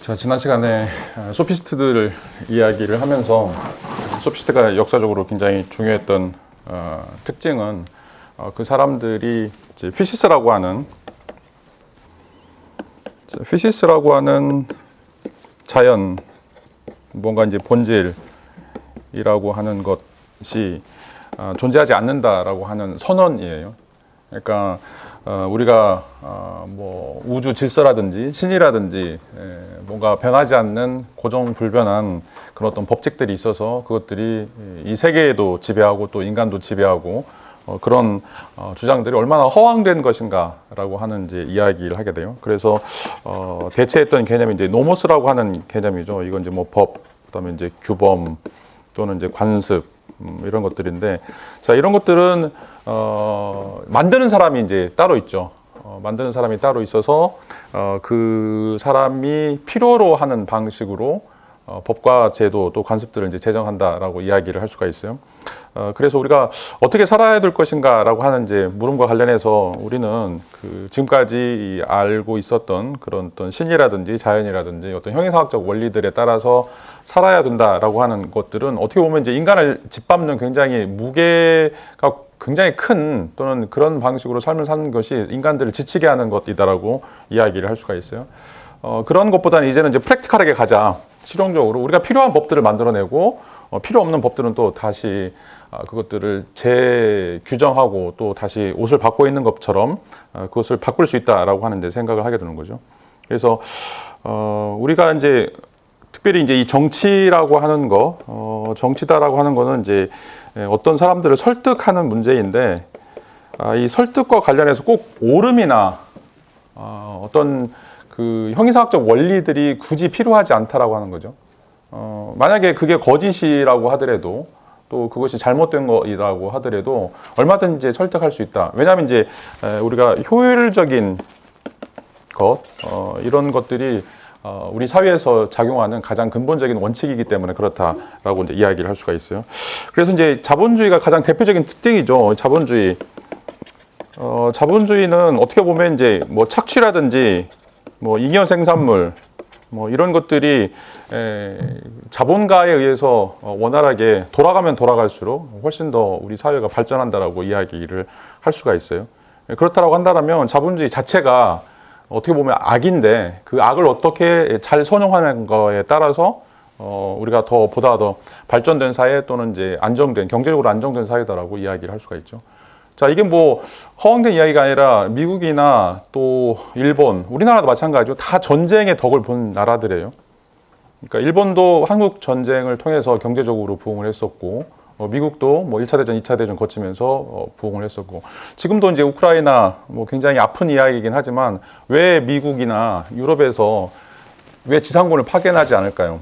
자, 지난 시간에 소피스트들 이야기를 하면서 소피스트가 역사적으로 굉장히 중요했던 특징은 그 사람들이 이제 피시스라고 하는 자연, 뭔가 이제 본질이라고 하는 것이 존재하지 않는다라고 하는 선언이에요. 그러니까 우리가 뭐 우주 질서라든지 신이라든지 뭔가 변하지 않는 고정불변한 그런 어떤 법칙들이 있어서 그것들이 이 세계에도 지배하고 또 인간도 지배하고 그런 주장들이 얼마나 허황된 것인가라고 하는 이제 이야기를 하게 돼요. 그래서 대체했던 개념이 이제 노모스라고 하는 개념이죠. 이건 이제 뭐 법, 그다음에 이제 규범 또는 이제 관습 이런 것들인데, 자, 이런 것들은 만드는 사람이 이제 따로 있죠. 만드는 사람이 따로 있어서 그 사람이 필요로 하는 방식으로 법과 제도 또 관습들을 이제 제정한다라고 이야기를 할 수가 있어요. 그래서 우리가 어떻게 살아야 될 것인가라고 하는 이제 물음과 관련해서 우리는 그 지금까지 알고 있었던 그런 어떤 신이라든지 자연이라든지 어떤 형이상학적 원리들에 따라서 살아야 된다라고 하는 것들은 어떻게 보면 이제 인간을 짓밟는 굉장히 무게가 굉장히 큰 또는 그런 방식으로 삶을 사는 것이 인간들을 지치게 하는 것이다라고 이야기를 할 수가 있어요. 그런 것보다는 이제는 이제 프랙티컬하게 가자. 실용적으로 우리가 필요한 법들을 만들어내고 필요 없는 법들은 또 다시 그것들을 재규정하고 또 다시 옷을 바꿔 있는 것처럼 그것을 바꿀 수 있다라고 하는 데 생각을 하게 되는 거죠. 그래서 우리가 이제 특별히 이제 이 정치라고 하는 거, 정치다라고 하는 거는 이제 어떤 사람들을 설득하는 문제인데, 이 설득과 관련해서 꼭 옳음이나 어떤 그 형이상학적 원리들이 굳이 필요하지 않다라고 하는 거죠. 만약에 그게 거짓이라고 하더라도 또 그것이 잘못된 거이라고 하더라도 얼마든지 설득할 수 있다. 왜냐하면 이제 우리가 효율적인 것, 이런 것들이 우리 사회에서 작용하는 가장 근본적인 원칙이기 때문에 그렇다라고 이제 이야기를 할 수가 있어요. 그래서 이제 자본주의가 가장 대표적인 특징이죠. 자본주의는 어떻게 보면 이제 뭐 착취라든지 뭐 잉여 생산물 뭐 이런 것들이 자본가에 의해서 원활하게 돌아가면 돌아갈수록 훨씬 더 우리 사회가 발전한다라고 이야기를 할 수가 있어요. 그렇다라고 한다면 자본주의 자체가 어떻게 보면 악인데 그 악을 어떻게 잘 선용하는 거에 따라서 우리가 보다 더 발전된 사회 또는 이제 안정된 경제적으로 안정된 사회다라고 이야기를 할 수가 있죠. 자, 이게 뭐 허황된 이야기가 아니라 미국이나 또 일본, 우리나라도 마찬가지죠. 다 전쟁의 덕을 본 나라들이에요. 그러니까 일본도 한국 전쟁을 통해서 경제적으로 부흥을 했었고, 미국도 뭐 1차 대전, 2차 대전 거치면서 부흥을 했었고, 지금도 이제 우크라이나 뭐 굉장히 아픈 이야기이긴 하지만 왜 미국이나 유럽에서 왜 지상군을 파견하지 않을까요?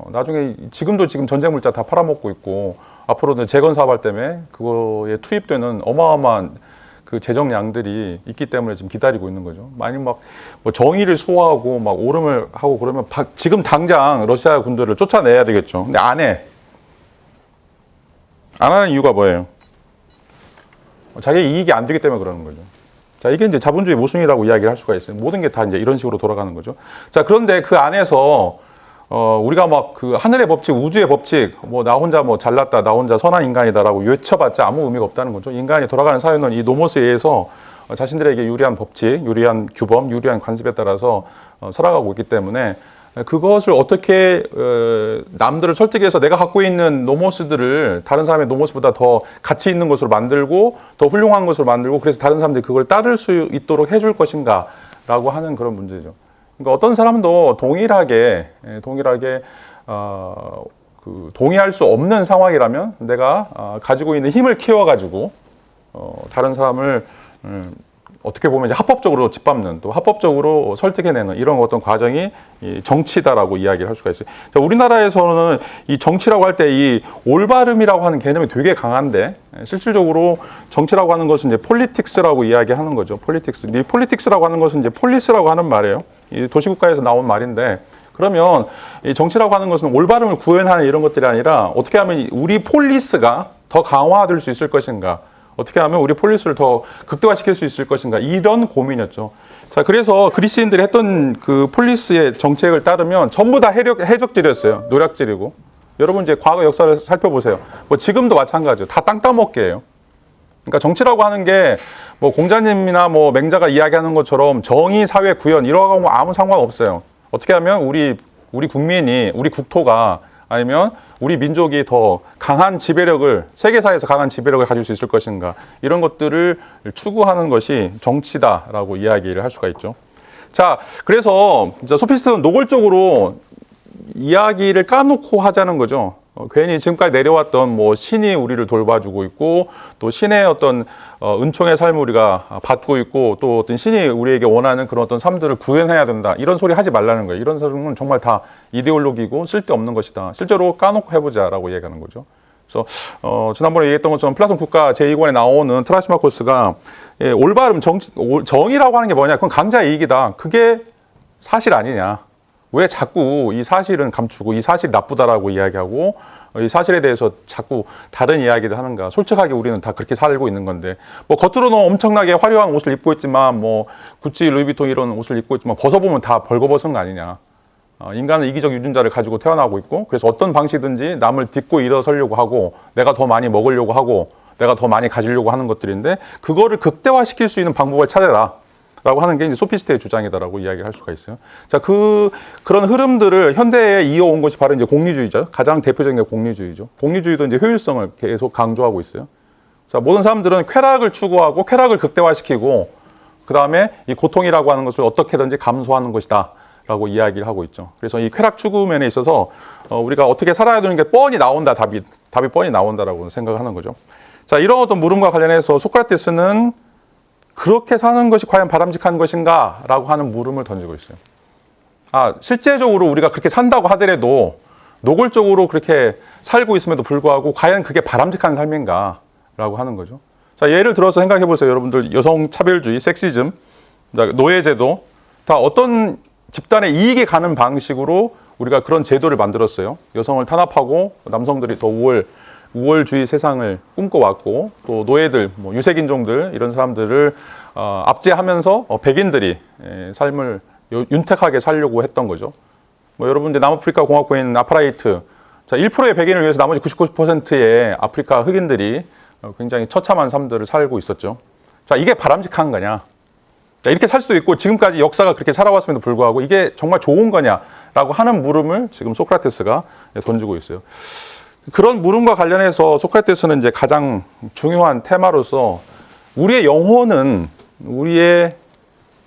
나중에 지금 전쟁 물자 다 팔아먹고 있고 앞으로는 재건 사업할 때문에 그거에 투입되는 어마어마한 그 재정량들이 있기 때문에 지금 기다리고 있는 거죠. 만약 막 뭐 정의를 수호하고 막 오름을 하고 그러면 지금 당장 러시아 군대를 쫓아내야 되겠죠. 근데 안 해. 안 하는 이유가 뭐예요? 자기 이익이 안 되기 때문에 그러는 거죠. 자, 이게 이제 자본주의 모순이라고 이야기를 할 수가 있어요. 모든 게 다 이제 이런 식으로 돌아가는 거죠. 자, 그런데 그 안에서 우리가 막 그 하늘의 법칙, 우주의 법칙, 뭐 나 혼자 뭐 잘났다, 나 혼자 선한 인간이다라고 외쳐봤자 아무 의미가 없다는 거죠. 인간이 돌아가는 사회는 이 노모스에 의해서 자신들에게 유리한 법칙, 유리한 규범, 유리한 관습에 따라서 살아가고 있기 때문에 그것을 어떻게 남들을 설득해서 내가 갖고 있는 노모스들을 다른 사람의 노모스보다 더 가치 있는 것으로 만들고 더 훌륭한 것으로 만들고 그래서 다른 사람들이 그걸 따를 수 있도록 해줄 것인가라고 하는 그런 문제죠. 그러니까 어떤 사람도 동일하게 동의할 수 없는 상황이라면 내가 가지고 있는 힘을 키워가지고 다른 사람을 어떻게 보면 이제 합법적으로 짓밟는 또 합법적으로 설득해내는 이런 어떤 과정이 이 정치다라고 이야기를 할 수가 있어요. 자, 우리나라에서는 이 정치라고 할 때 이 올바름이라고 하는 개념이 되게 강한데 실질적으로 정치라고 하는 것은 이제 폴리틱스라고 이야기하는 거죠. 폴리틱스. 이 폴리틱스라고 하는 것은 이제 폴리스라고 하는 말이에요. 이 도시국가에서 나온 말인데 그러면 이 정치라고 하는 것은 올바름을 구현하는 이런 것들이 아니라 어떻게 하면 우리 폴리스가 더 강화될 수 있을 것인가. 어떻게 하면 우리 폴리스를 더 극대화시킬 수 있을 것인가 이런 고민이었죠. 자, 그래서 그리스인들이 했던 그 폴리스의 정책을 따르면 전부 다 해적질이었어요. 노략질이고. 여러분 이제 과거 역사를 살펴보세요. 뭐 지금도 마찬가지예요. 다 땅 따먹게 해요. 그러니까 정치라고 하는 게 뭐 공자님이나 뭐 맹자가 이야기하는 것처럼 정의, 사회, 구현 이러고 아무 상관없어요. 어떻게 하면 우리 국민이, 우리 국토가 아니면 우리 민족이 더 강한 지배력을, 세계사에서 강한 지배력을 가질 수 있을 것인가, 이런 것들을 추구하는 것이 정치다라고 이야기를 할 수가 있죠. 자, 그래서 소피스트는 노골적으로 이야기를 까놓고 하자는 거죠. 괜히 지금까지 내려왔던 뭐 신이 우리를 돌봐주고 있고, 또 신의 어떤 은총의 삶을 우리가 받고 있고, 또 어떤 신이 우리에게 원하는 그런 어떤 삶들을 구현해야 된다, 이런 소리 하지 말라는 거예요. 이런 소리는 정말 다 이데올로기고 쓸데없는 것이다. 실제로 까놓고 해보자라고 얘기하는 거죠. 그래서 지난번에 얘기했던 것처럼 플라톤 국가 제2권에 나오는 트라시마코스가 올바름 정의라고 하는 게 뭐냐? 그건 강자의 이익이다. 그게 사실 아니냐? 왜 자꾸 이 사실은 감추고 이 사실이 나쁘다라고 이야기하고 이 사실에 대해서 자꾸 다른 이야기를 하는가? 솔직하게 우리는 다 그렇게 살고 있는 건데, 뭐 겉으로는 엄청나게 화려한 옷을 입고 있지만, 뭐 구찌, 루이비통 이런 옷을 입고 있지만 벗어보면 다 벌거벗은 거 아니냐? 인간은 이기적 유전자를 가지고 태어나고 있고, 그래서 어떤 방식이든지 남을 딛고 일어서려고 하고, 내가 더 많이 먹으려고 하고, 내가 더 많이 가지려고 하는 것들인데, 그거를 극대화시킬 수 있는 방법을 찾아라 라고 하는 게 이제 소피스트의 주장이다라고 이야기를 할 수가 있어요. 자, 그런 흐름들을 현대에 이어온 것이 바로 이제 공리주의죠. 가장 대표적인 게 공리주의죠. 공리주의도 이제 효율성을 계속 강조하고 있어요. 자, 모든 사람들은 쾌락을 추구하고 쾌락을 극대화시키고, 그 다음에 이 고통이라고 하는 것을 어떻게든지 감수하는 것이다 라고 이야기를 하고 있죠. 그래서 이 쾌락 추구 면에 있어서 우리가 어떻게 살아야 되는 게 뻔히 나온다, 답이 뻔히 나온다라고 생각하는 거죠. 자, 이런 어떤 물음과 관련해서 소크라테스는 그렇게 사는 것이 과연 바람직한 것인가? 라고 하는 물음을 던지고 있어요. 실제적으로 우리가 그렇게 산다고 하더라도 노골적으로 그렇게 살고 있음에도 불구하고 과연 그게 바람직한 삶인가? 라고 하는 거죠. 자, 예를 들어서 생각해 보세요. 여러분들, 여성 차별주의, 섹시즘, 노예제도, 다 어떤 집단의 이익이 가는 방식으로 우리가 그런 제도를 만들었어요. 여성을 탄압하고 남성들이 더 우월주의 세상을 꿈꿔왔고, 또 노예들, 뭐 유색인종들, 이런 사람들을 압제하면서 백인들이 삶을 윤택하게 살려고 했던 거죠. 뭐 여러분들 남아프리카 공화국인 아파라이트, 자, 1%의 백인을 위해서 나머지 99%의 아프리카 흑인들이 굉장히 처참한 삶들을 살고 있었죠. 자, 이게 바람직한 거냐? 자, 이렇게 살 수도 있고 지금까지 역사가 그렇게 살아왔음에도 불구하고 이게 정말 좋은 거냐라고 하는 물음을 지금 소크라테스가 던지고 있어요. 그런 물음과 관련해서 소크라테스는 이제 가장 중요한 테마로서 우리의 영혼은, 우리의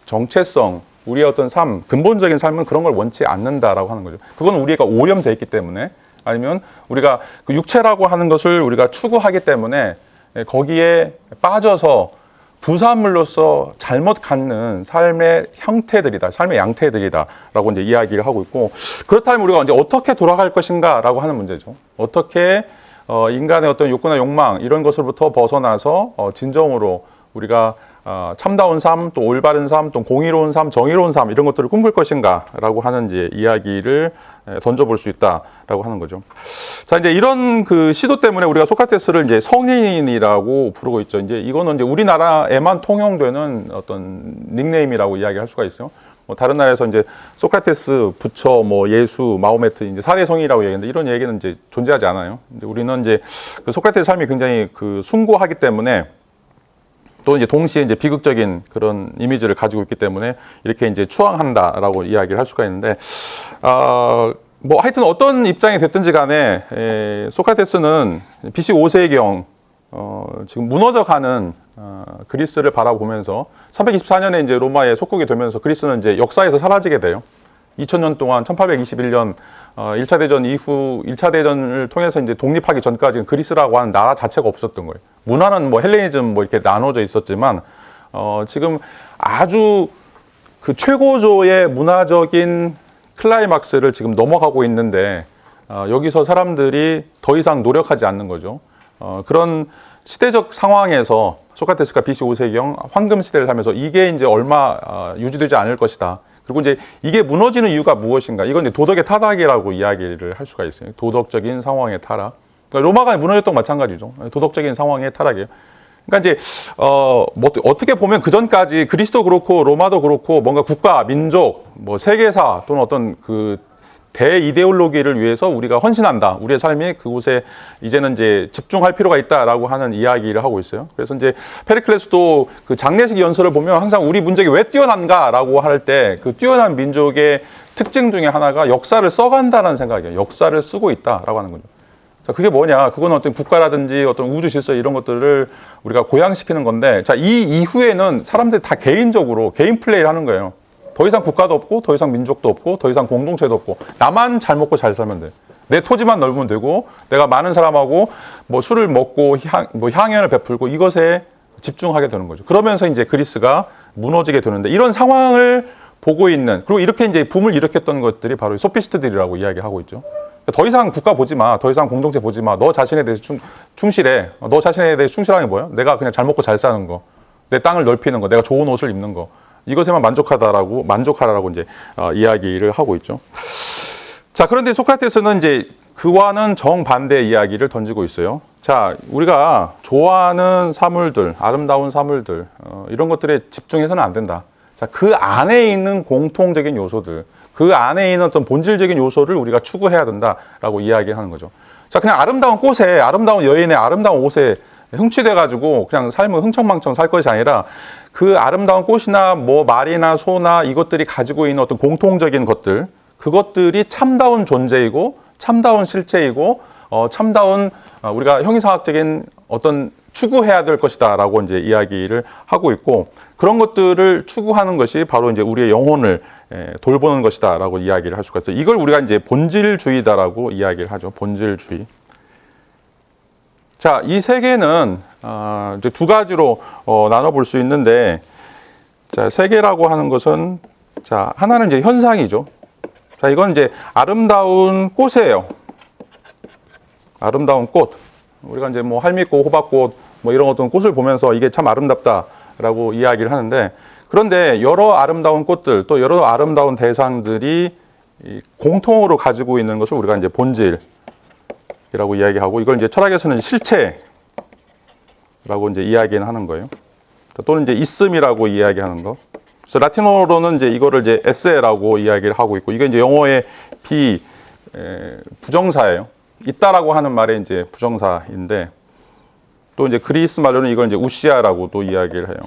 정체성, 우리의 어떤 삶, 근본적인 삶은 그런 걸 원치 않는다라고 하는 거죠. 그건 우리가 오염되어 있기 때문에, 아니면 우리가 그 육체라고 하는 것을 우리가 추구하기 때문에 거기에 빠져서 부산물로서 잘못 갖는 삶의 형태들이다, 삶의 양태들이다라고 이제 이야기를 하고 있고, 그렇다면 우리가 이제 어떻게 돌아갈 것인가라고 하는 문제죠. 어떻게 인간의 어떤 욕구나 욕망 이런 것으로부터 벗어나서 진정으로 우리가 참다운 삶, 또 올바른 삶, 또 공의로운 삶, 정의로운 삶 이런 것들을 꿈꿀 것인가라고 하는 이제 이야기를 던져볼 수 있다라고 하는 거죠. 자, 이제 이런 그 시도 때문에 우리가 소크라테스를 이제 성인이라고 부르고 있죠. 이제 이거는 이제 우리나라에만 통용되는 어떤 닉네임이라고 이야기할 수가 있어요. 뭐 다른 나라에서 이제 소크라테스, 부처, 뭐 예수, 마호메트 이제 사대 성인이라고 얘기하는데 이런 얘기는 이제 존재하지 않아요. 근데 우리는 이제 그 소크라테스 삶이 굉장히 그 숭고하기 때문에, 또 이제 동시에 이제 비극적인 그런 이미지를 가지고 있기 때문에 이렇게 이제 추앙한다라고 이야기를 할 수가 있는데, 뭐 하여튼 어떤 입장이 됐든지 간에 소크라테스는 BC 5세경 지금 무너져가는 그리스를 바라보면서 324년에 이제 로마에 속국이 되면서 그리스는 이제 역사에서 사라지게 돼요. 2000년 동안 1821년 1차 대전 이후 1차 대전을 통해서 이제 독립하기 전까지는 그리스라고 하는 나라 자체가 없었던 거예요. 문화는 뭐 헬레니즘 뭐 이렇게 나눠져 있었지만 지금 아주 그 최고조의 문화적인 클라이막스를 지금 넘어가고 있는데 여기서 사람들이 더 이상 노력하지 않는 거죠. 그런 시대적 상황에서 소크라테스가 BC 5세경 황금 시대를 살면서 이게 이제 얼마 유지되지 않을 것이다. 그리고 이제 이게 무너지는 이유가 무엇인가? 이건 이제 도덕의 타락이라고 이야기를 할 수가 있어요. 도덕적인 상황의 타락. 그러니까 로마가 무너졌던 건 마찬가지죠. 도덕적인 상황의 타락이에요. 그러니까 이제 뭐 어떻게 보면 그 전까지 그리스도 그렇고 로마도 그렇고 뭔가 국가, 민족, 뭐 세계사 또는 어떤 그 대이데올로기를 위해서 우리가 헌신한다. 우리의 삶이 그곳에 이제는 이제 집중할 필요가 있다라고 하는 이야기를 하고 있어요. 그래서 이제 페리클레스도 그 장례식 연설을 보면 항상 우리 민족이 왜 뛰어난가라고 할 때 그 뛰어난 민족의 특징 중에 하나가 역사를 써간다는 생각이에요. 역사를 쓰고 있다라고 하는 거죠. 자, 그게 뭐냐? 그건 어떤 국가라든지 어떤 우주 질서 이런 것들을 우리가 고양시키는 건데, 자, 이 이후에는 사람들이 다 개인적으로 개인 플레이를 하는 거예요. 더 이상 국가도 없고, 더 이상 민족도 없고, 더 이상 공동체도 없고, 나만 잘 먹고 잘 살면 돼. 내 토지만 넓으면 되고, 내가 많은 사람하고 뭐 술을 먹고 향연을 베풀고 이것에 집중하게 되는 거죠. 그러면서 이제 그리스가 무너지게 되는데, 이런 상황을 보고 있는, 그리고 이렇게 이제 붐을 일으켰던 것들이 바로 소피스트들이라고 이야기하고 있죠. 더 이상 국가 보지 마. 더 이상 공동체 보지 마. 너 자신에 대해서 충실해. 너 자신에 대해서 충실한 게 뭐야? 내가 그냥 잘 먹고 잘 사는 거. 내 땅을 넓히는 거. 내가 좋은 옷을 입는 거. 이것에만 만족하라라고 이제 이야기를 하고 있죠. 자, 그런데 소크라테스는 이제 그와는 정반대의 이야기를 던지고 있어요. 자, 우리가 좋아하는 사물들, 아름다운 사물들, 이런 것들에 집중해서는 안 된다. 자, 그 안에 있는 공통적인 요소들, 그 안에 있는 어떤 본질적인 요소를 우리가 추구해야 된다라고 이야기하는 거죠. 자, 그냥 아름다운 꽃에, 아름다운 여인의 아름다운 옷에 흥취돼가지고 그냥 삶을 흥청망청 살 것이 아니라 그 아름다운 꽃이나 뭐 말이나 소나 이것들이 가지고 있는 어떤 공통적인 것들, 그것들이 참다운 존재이고 참다운 실체이고 참다운 우리가 형이상학적인 어떤 추구해야 될 것이다라고 이제 이야기를 하고 있고, 그런 것들을 추구하는 것이 바로 이제 우리의 영혼을 돌보는 것이다라고 이야기를 할 수가 있어요. 이걸 우리가 이제 본질주의다라고 이야기를 하죠. 본질주의. 자, 이 세계는 이제 두 가지로 나눠볼 수 있는데, 자, 세계라고 하는 것은, 자, 하나는 이제 현상이죠. 자, 이건 이제 아름다운 꽃이에요. 아름다운 꽃. 우리가 이제 뭐 할미꽃, 호박꽃, 뭐 이런 어떤 꽃을 보면서 이게 참 아름답다라고 이야기를 하는데, 그런데 여러 아름다운 꽃들, 또 여러 아름다운 대상들이 공통으로 가지고 있는 것을 우리가 이제 본질이라고 이야기하고, 이걸 이제 철학에서는 실체라고 이제 이야기는 하는 거예요. 또는 이제 있음이라고 이야기하는 거. 그래서 라틴어로는 이제 이거를 이제 에세라고 이야기를 하고 있고, 이게 이제 영어의 부정사예요. 있다라고 하는 말의 이제 부정사인데, 또 이제 그리스 말로는 이걸 이제 우시아라고 또 이야기를 해요.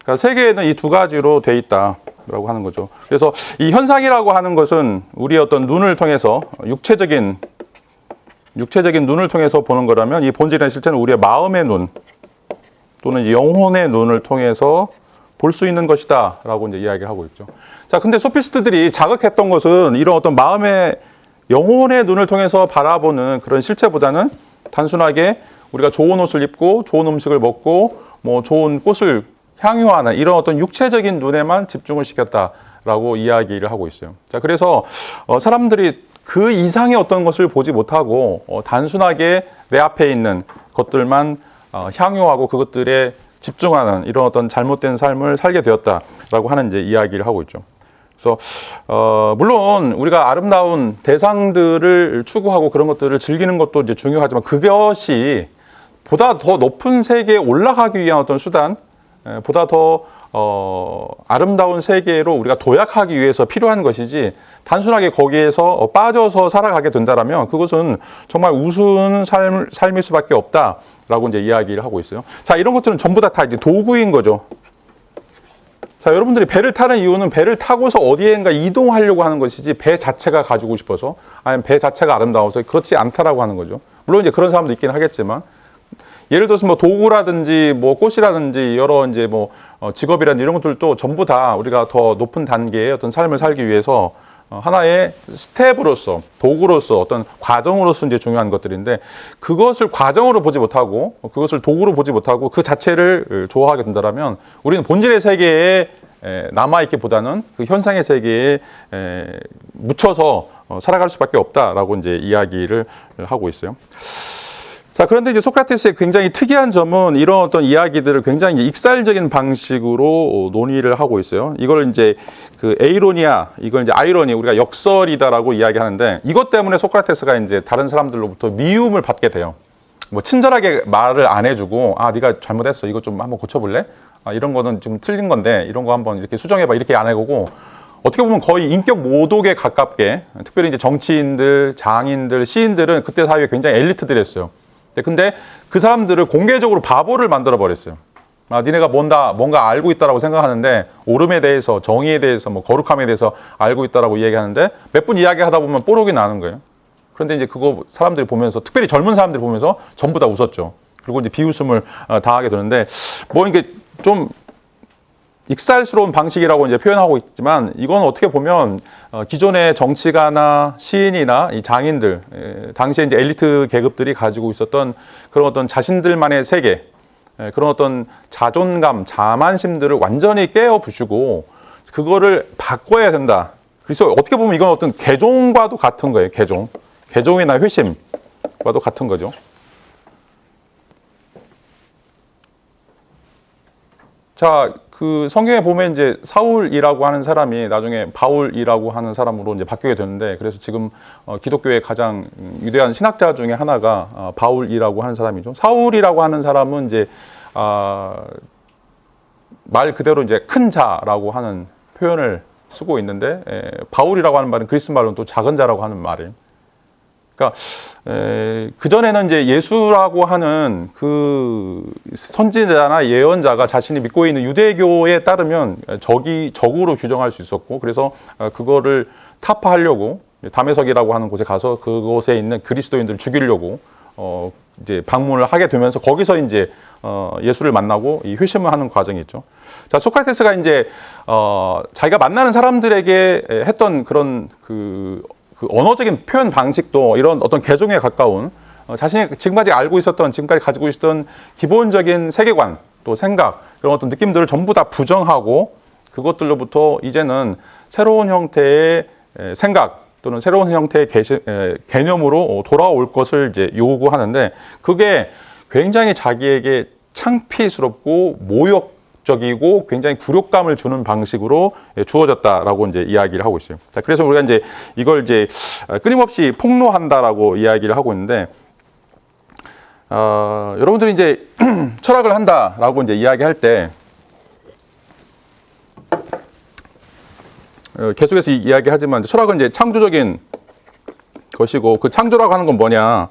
그러니까 세계에는 이 두 가지로 돼 있다라고 하는 거죠. 그래서 이 현상이라고 하는 것은 우리의 어떤 눈을 통해서 육체적인 눈을 통해서 보는 거라면, 이 본질의 실체는 우리의 마음의 눈 또는 이제 영혼의 눈을 통해서 볼 수 있는 것이다라고 이제 이야기를 하고 있죠. 자, 근데 소피스트들이 자극했던 것은 이런 어떤 마음의 영혼의 눈을 통해서 바라보는 그런 실체보다는 단순하게 우리가 좋은 옷을 입고 좋은 음식을 먹고 뭐 좋은 꽃을 향유하는 이런 어떤 육체적인 눈에만 집중을 시켰다라고 이야기를 하고 있어요. 자, 그래서 사람들이 그 이상의 어떤 것을 보지 못하고 단순하게 내 앞에 있는 것들만 향유하고 그것들에 집중하는 이런 어떤 잘못된 삶을 살게 되었다라고 하는 이제 이야기를 하고 있죠. 그래서 물론 우리가 아름다운 대상들을 추구하고 그런 것들을 즐기는 것도 이제 중요하지만, 그것이 보다 더 높은 세계에 올라가기 위한 어떤 수단, 보다 더 아름다운 세계로 우리가 도약하기 위해서 필요한 것이지, 단순하게 거기에서 빠져서 살아가게 된다라면 그것은 정말 우스운 삶일 수밖에 없다라고 이제 이야기를 하고 있어요. 자, 이런 것들은 전부 다 이제 도구인 거죠. 자, 여러분들이 배를 타는 이유는 배를 타고서 어디엔가 이동하려고 하는 것이지, 배 자체가 가지고 싶어서, 아니면 배 자체가 아름다워서 그렇지 않다라고 하는 거죠. 물론 이제 그런 사람도 있긴 하겠지만, 예를 들어서 뭐 도구라든지 뭐 꽃이라든지 여러 이제 뭐 직업이라든지 이런 것들도 전부 다 우리가 더 높은 단계의 어떤 삶을 살기 위해서 하나의 스텝으로서, 도구로서, 어떤 과정으로서 이제 중요한 것들인데, 그것을 과정으로 보지 못하고 그것을 도구로 보지 못하고 그 자체를 좋아하게 된다면 우리는 본질의 세계에 남아있기보다는 그 현상의 세계에 묻혀서 살아갈 수밖에 없다라고 이제 이야기를 하고 있어요. 자, 그런데 이제 소크라테스의 굉장히 특이한 점은 이런 어떤 이야기들을 굉장히 이제 익살적인 방식으로 논의를 하고 있어요. 이걸 이제 그 에이로니아, 이걸 이제 아이러니, 우리가 역설이다라고 이야기하는데, 이것 때문에 소크라테스가 이제 다른 사람들로부터 미움을 받게 돼요. 뭐 친절하게 말을 안 해주고 네가 잘못했어. 이거 좀 한번 고쳐볼래? 이런 거는 좀 틀린 건데 이런 거 한번 이렇게 수정해봐. 이렇게 안 해보고 어떻게 보면 거의 인격 모독에 가깝게 특별히 이제 정치인들, 장인들, 시인들은 그때 사회에 굉장히 엘리트들이었어요. 근데 그 사람들을 공개적으로 바보를 만들어 버렸어요. 니네가 뭔가 알고 있다라고 생각하는데 옳음에 대해서, 정의에 대해서, 뭐 거룩함에 대해서 알고 있다라고 이야기하는데 몇 분 이야기하다 보면 뽀록이 나는 거예요. 그런데 이제 그거 사람들이 보면서, 특별히 젊은 사람들이 보면서 전부 다 웃었죠. 그리고 이제 비웃음을 당하게 되는데 뭐 이게 좀 익살스러운 방식이라고 이제 표현하고 있지만 이건 어떻게 보면 기존의 정치가나 시인이나 이 장인들, 당시에 이제 엘리트 계급들이 가지고 있었던 그런 어떤 자신들만의 세계, 그런 어떤 자존감, 자만심들을 완전히 깨어 부수고 그거를 바꿔야 된다. 그래서 어떻게 보면 이건 어떤 개종과도 같은 거예요. 개종이나 회심과도 같은 거죠. 자, 그 성경에 보면 이제 사울이라고 하는 사람이 나중에 바울이라고 하는 사람으로 이제 바뀌게 되는데, 그래서 지금 기독교의 가장 위대한 신학자 중에 하나가 바울이라고 하는 사람이죠. 사울이라고 하는 사람은 이제 말 그대로 이제 큰 자라고 하는 표현을 쓰고 있는데, 바울이라고 하는 말은 그리스 말로는 또 작은 자라고 하는 말이에요. 그러니까 그전에는 이제 예수라고 하는 그 선지자나 예언자가 자신이 믿고 있는 유대교에 따르면 적으로 규정할 수 있었고, 그래서 그거를 타파하려고 다메섹이라고 하는 곳에 가서 그곳에 있는 그리스도인들을 죽이려고 이제 방문을 하게 되면서 거기서 이제 예수를 만나고 이 회심을 하는 과정이 있죠. 자, 소크라테스가 이제 자기가 만나는 사람들에게 했던 그런 그 언어적인 표현 방식도 이런 어떤 개종에 가까운, 자신이 지금까지 알고 있었던, 지금까지 가지고 있었던 기본적인 세계관, 또 생각, 그런 어떤 느낌들을 전부 다 부정하고 그것들로부터 이제는 새로운 형태의 생각 또는 새로운 형태의 개념으로 돌아올 것을 이제 요구하는데, 그게 굉장히 자기에게 창피스럽고 모욕적이고 굉장히 굴욕감을 주는 방식으로 주어졌다라고 이제 이야기를 하고 있어요. 자, 그래서 우리가 이제 이걸 이제 끊임없이 폭로한다라고 이야기를 하고 있는데, 여러분들이 이제 철학을 한다라고 이제 이야기할 때 계속해서 이야기하지만 철학은 이제 창조적인 것이고, 그 창조라고 하는 건 뭐냐?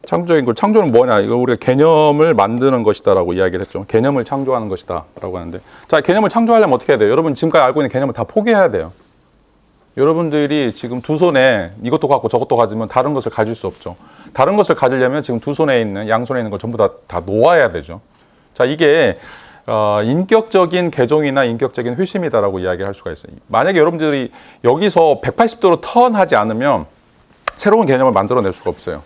창조는 뭐냐? 이거 우리가 개념을 만드는 것이다라고 이야기를 했죠. 개념을 창조하는 것이다라고 하는데, 자, 개념을 창조하려면 어떻게 해야 돼요? 여러분 지금까지 알고 있는 개념을 다 포기해야 돼요. 여러분들이 지금 두 손에 이것도 갖고 저것도 가지면 다른 것을 가질 수 없죠. 다른 것을 가지려면 지금 두 손에 있는, 양손에 있는 걸 전부 다 놓아야 되죠. 자, 이게 인격적인 개종이나 인격적인 회심이다라고 이야기를 할 수가 있어요. 만약에 여러분들이 여기서 180도로 턴하지 않으면 새로운 개념을 만들어낼 수가 없어요.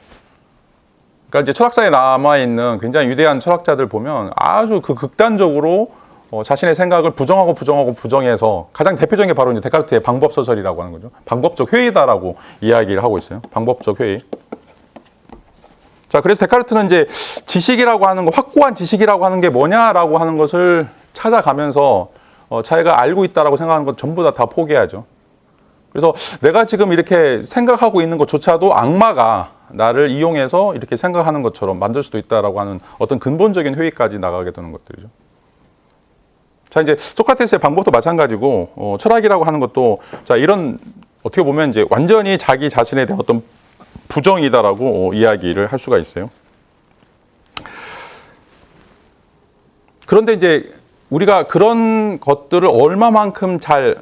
그러니까 이제 철학사에 남아있는 굉장히 위대한 철학자들 보면 아주 그 극단적으로 자신의 생각을 부정해서, 가장 대표적인 게 바로 이제 데카르트의 방법소설이라고 하는 거죠. 방법적 회의다라고 이야기를 하고 있어요. 방법적 회의. 자, 그래서 데카르트는 이제 지식이라고 하는 거, 확고한 지식이라고 하는 게 뭐냐라고 하는 것을 찾아가면서 자기가 알고 있다라고 생각하는 것 전부 다 포기하죠. 그래서 내가 지금 이렇게 생각하고 있는 것조차도 악마가 나를 이용해서 이렇게 생각하는 것처럼 만들 수도 있다라고 하는 어떤 근본적인 회의까지 나가게 되는 것들이죠. 자, 이제 소크라테스의 방법도 마찬가지고, 철학이라고 하는 것도, 자, 이런, 어떻게 보면 이제 완전히 자기 자신에 대한 어떤 부정이다라고 이야기를 할 수가 있어요. 그런데 이제 우리가 그런 것들을 얼마만큼 잘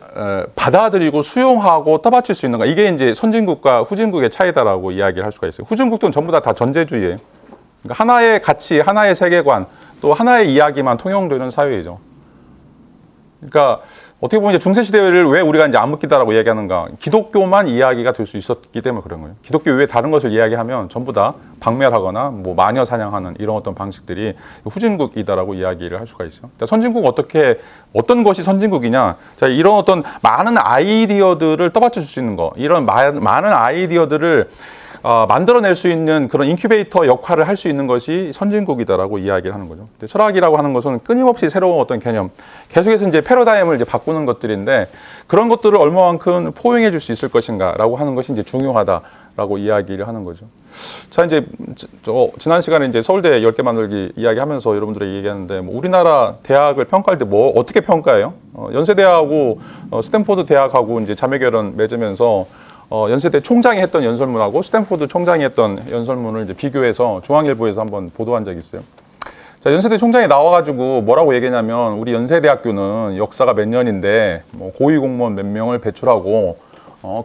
받아들이고 수용하고 떠받칠 수 있는가, 이게 이제 선진국과 후진국의 차이다라고 이야기를 할 수가 있어요. 후진국들은 전부 다 전제주의예요. 그러니까 하나의 가치, 하나의 세계관, 또 하나의 이야기만 통용되는 사회이죠. 그러니까 어떻게 보면 이제 중세시대를 왜 우리가 이제 암흑기다라고 이야기하는가, 기독교만 이야기가 될 수 있었기 때문에 그런 거예요. 기독교 외에 다른 것을 이야기하면 전부 다 박멸하거나 뭐 마녀 사냥하는 이런 어떤 방식들이 후진국이다라고 이야기를 할 수가 있어요. 선진국 어떤 것이 선진국이냐? 자, 이런 어떤 많은 아이디어들을 떠받쳐 줄 수 있는 거, 이런 많은 아이디어들을 만들어낼 수 있는 그런 인큐베이터 역할을 할 수 있는 것이 선진국이다라고 이야기를 하는 거죠. 철학이라고 하는 것은 끊임없이 새로운 어떤 개념, 계속해서 이제 패러다임을 이제 바꾸는 것들인데 그런 것들을 얼마만큼 포용해 줄 수 있을 것인가라고 하는 것이 이제 중요하다라고 이야기를 하는 거죠. 자, 이제 지난 시간에 이제 서울대 10개 만들기 이야기하면서 여러분들에게 얘기하는데 뭐 우리나라 대학을 평가할 때 뭐 어떻게 평가해요? 연세대하고 스탠포드 대학하고 이제 자매결연 맺으면서 연세대 총장이 했던 연설문하고 스탠포드 총장이 했던 연설문을 이제 비교해서 중앙일보에서 한번 보도한 적이 있어요. 자, 연세대 총장이 나와가지고 뭐라고 얘기냐면 우리 연세대학교는 역사가 몇 년인데 뭐 고위공무원 몇 명을 배출하고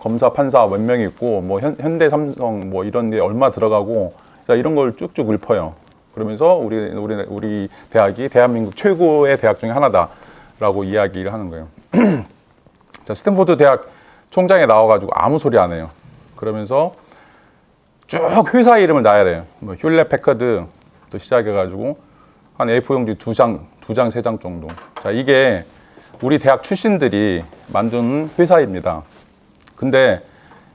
검사, 판사 몇 명이 있고 뭐 현대, 삼성 뭐 이런 데 얼마 들어가고 자, 이런 걸 쭉쭉 읊어요. 그러면서 우리 대학이 대한민국 최고의 대학 중에 하나다라고 이야기를 하는 거예요. 자, 스탠포드 대학 총장에 나와가지고 아무 소리 안 해요. 그러면서 쭉 회사 이름을 놔야 돼요. 뭐 휴렛 패커드 또 시작해가지고 한 A4 용지 두 장, 세 장 정도. 자, 이게 우리 대학 출신들이 만든 회사입니다. 근데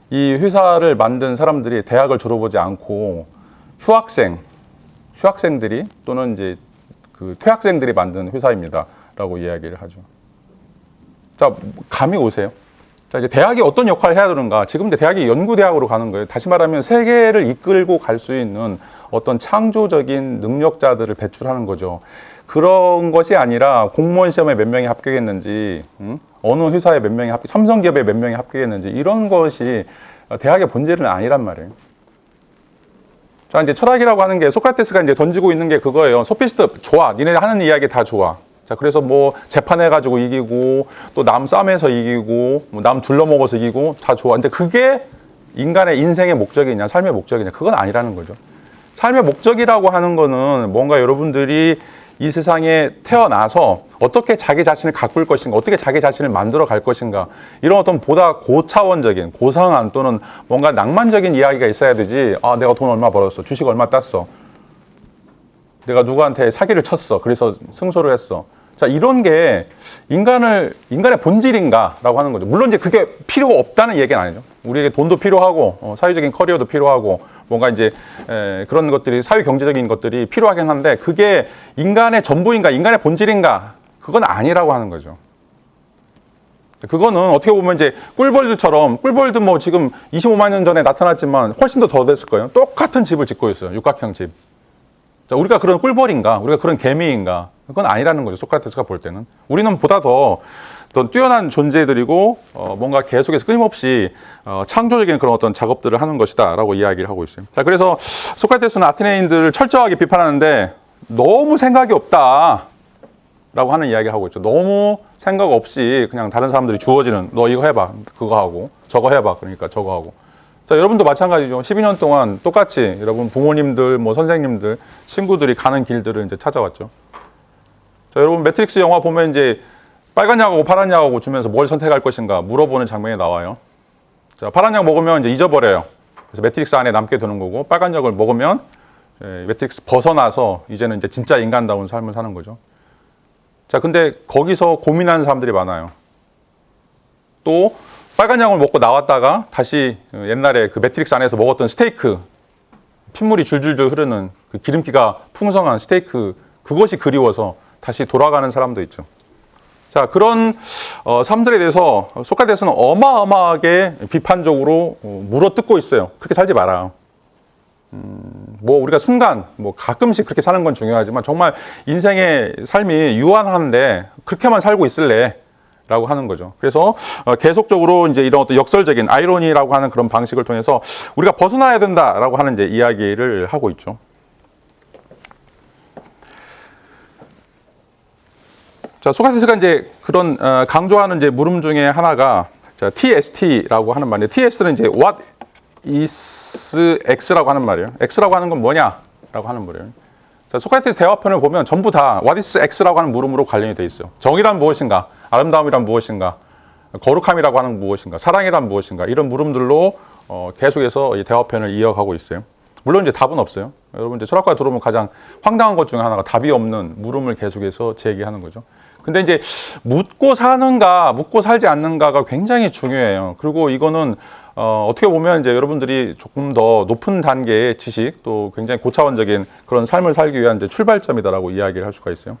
이 회사를 만든 사람들이 대학을 졸업하지 않고 휴학생들이 또는 이제 그 퇴학생들이 만든 회사입니다라고 이야기를 하죠. 자, 감이 오세요? 자, 이제 대학이 어떤 역할을 해야 되는가? 지금 이제 대학이 연구대학으로 가는 거예요. 다시 말하면 세계를 이끌고 갈 수 있는 어떤 창조적인 능력자들을 배출하는 거죠. 그런 것이 아니라 공무원 시험에 몇 명이 합격했는지, 어느 회사에 몇 명이 삼성기업에 몇 명이 합격했는지 이런 것이 대학의 본질은 아니란 말이에요. 자, 이제 철학이라고 하는 게 소크라테스가 이제 던지고 있는 게 그거예요. 소피스트 좋아, 니네 하는 이야기 다 좋아. 자, 그래서 뭐 재판해가지고 이기고 또 남 싸매서 이기고 뭐 남 둘러먹어서 이기고 다 좋아. 근데 그게 인간의 인생의 목적이냐, 삶의 목적이냐, 그건 아니라는 거죠. 삶의 목적이라고 하는 거는 뭔가 여러분들이 이 세상에 태어나서 어떻게 자기 자신을 가꿀 것인가, 어떻게 자기 자신을 만들어 갈 것인가, 이런 어떤 보다 고차원적인, 고상한 또는 뭔가 낭만적인 이야기가 있어야 되지. 아, 내가 돈 얼마 벌었어, 주식 얼마 땄어, 내가 누구한테 사기를 쳤어, 그래서 승소를 했어. 자, 이런 게 인간의 본질인가라고 하는 거죠. 물론 이제 그게 필요가 없다는 얘기는 아니죠. 우리에게 돈도 필요하고 사회적인 커리어도 필요하고 뭔가 이제 그런 것들이 사회 경제적인 것들이 필요하긴 한데 그게 인간의 전부인가, 인간의 본질인가, 그건 아니라고 하는 거죠. 그거는 어떻게 보면 이제 꿀벌드 뭐 지금 25만 년 전에 나타났지만 훨씬 더 됐을 거예요. 똑같은 집을 짓고 있어요. 육각형 집. 자, 우리가 그런 꿀벌인가, 우리가 그런 개미인가, 그건 아니라는 거죠. 소크라테스가 볼 때는. 우리는 보다 더 뛰어난 존재들이고 뭔가 계속해서 끊임없이 창조적인 그런 어떤 작업들을 하는 것이다 라고 이야기를 하고 있어요. 자, 그래서 소크라테스는 아테네인들을 철저하게 비판하는데 너무 생각이 없다 라고 하는 이야기를 하고 있죠. 너무 생각 없이 그냥 다른 사람들이 주어지는, 너 이거 해봐, 그거 하고, 저거 해봐, 그러니까 저거 하고. 자, 여러분도 마찬가지죠. 12년 동안 똑같이 여러분 부모님들, 뭐 선생님들, 친구들이 가는 길들을 이제 찾아왔죠. 자, 여러분 매트릭스 영화 보면 이제 빨간 약하고 파란 약하고 주면서 뭘 선택할 것인가 물어보는 장면이 나와요. 자, 파란 약 먹으면 이제 잊어버려요. 그래서 매트릭스 안에 남게 되는 거고, 빨간 약을 먹으면 매트릭스 벗어나서 이제는 이제 진짜 인간다운 삶을 사는 거죠. 자, 근데 거기서 고민하는 사람들이 많아요. 또 빨간 약을 먹고 나왔다가 다시 옛날에 그 매트릭스 안에서 먹었던 스테이크, 핏물이 줄줄줄 흐르는 그 기름기가 풍성한 스테이크, 그것이 그리워서 다시 돌아가는 사람도 있죠. 자, 그런 사람들에 대해서 소크라테스는 어마어마하게 비판적으로 물어뜯고 있어요. 그렇게 살지 마라. 뭐 우리가 순간 뭐 가끔씩 그렇게 사는 건 중요하지만 정말 인생의 삶이 유한한데 그렇게만 살고 있을래? 라고 하는 거죠. 그래서 계속적으로 이제 이런 어떤 역설적인 아이러니라고 하는 그런 방식을 통해서 우리가 벗어나야 된다라고 하는 이제 이야기를 하고 있죠. 자, 소크라테스가 이제 그런 강조하는 이제 물음 중에 하나가 자, TST라고 하는 말인데, TS는 이제 What is X라고 하는 말이에요. X라고 하는 건 뭐냐라고 하는 말이에요. 자, 소크라테스 대화편을 보면 전부 다 What is X라고 하는 물음으로 관련이 돼 있어요. 정의란 무엇인가? 아름다움이란 무엇인가? 거룩함이라고 하는 무엇인가? 사랑이란 무엇인가? 이런 물음들로 계속해서 이 대화편을 이어가고 있어요. 물론 이제 답은 없어요. 여러분 이제 철학과 들어오면 가장 황당한 것 중에 하나가 답이 없는 물음을 계속해서 제기하는 거죠. 근데 이제 묻고 사는가, 묻고 살지 않는가가 굉장히 중요해요. 그리고 이거는 어떻게 보면 이제 여러분들이 조금 더 높은 단계의 지식 또 굉장히 고차원적인 그런 삶을 살기 위한 이제 출발점이다라고 이야기를 할 수가 있어요.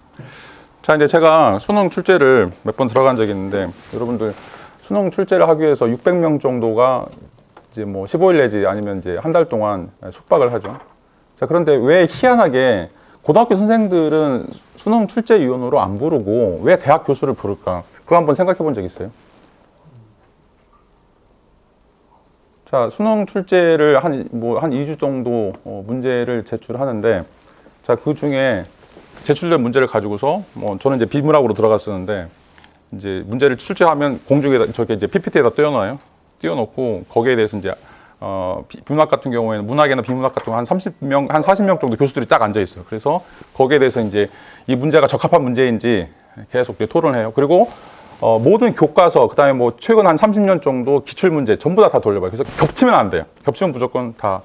자, 이제 제가 수능 출제를 몇 번 들어간 적이 있는데 여러분들 수능 출제를 하기 위해서 600명 정도가 이제 뭐 15일 내지 아니면 이제 한 달 동안 숙박을 하죠. 자, 그런데 왜 희한하게 고등학교 선생들은 수능 출제위원으로 안 부르고 왜 대학 교수를 부를까? 그거 한번 생각해 본 적 있어요? 자, 수능 출제를 한 2주 정도 문제를 제출하는데, 자, 그 중에 제출된 문제를 가지고서, 저는 이제 비문학으로 들어갔었는데, 이제 문제를 출제하면 공중에다, 저게 이제 PPT에다 띄워놔요. 띄워놓고, 거기에 대해서 이제, 비문학 같은 경우에는, 문학이나 비문학 같은 경우 한 30명, 한 40명 정도 교수들이 딱 앉아있어요. 그래서 거기에 대해서 이제 이 문제가 적합한 문제인지 계속 이제 토론해요. 그리고 모든 교과서, 그 다음에 뭐 최근 한 30년 정도 기출문제 전부 다 돌려봐요. 그래서 겹치면 안 돼요. 겹치면 무조건 다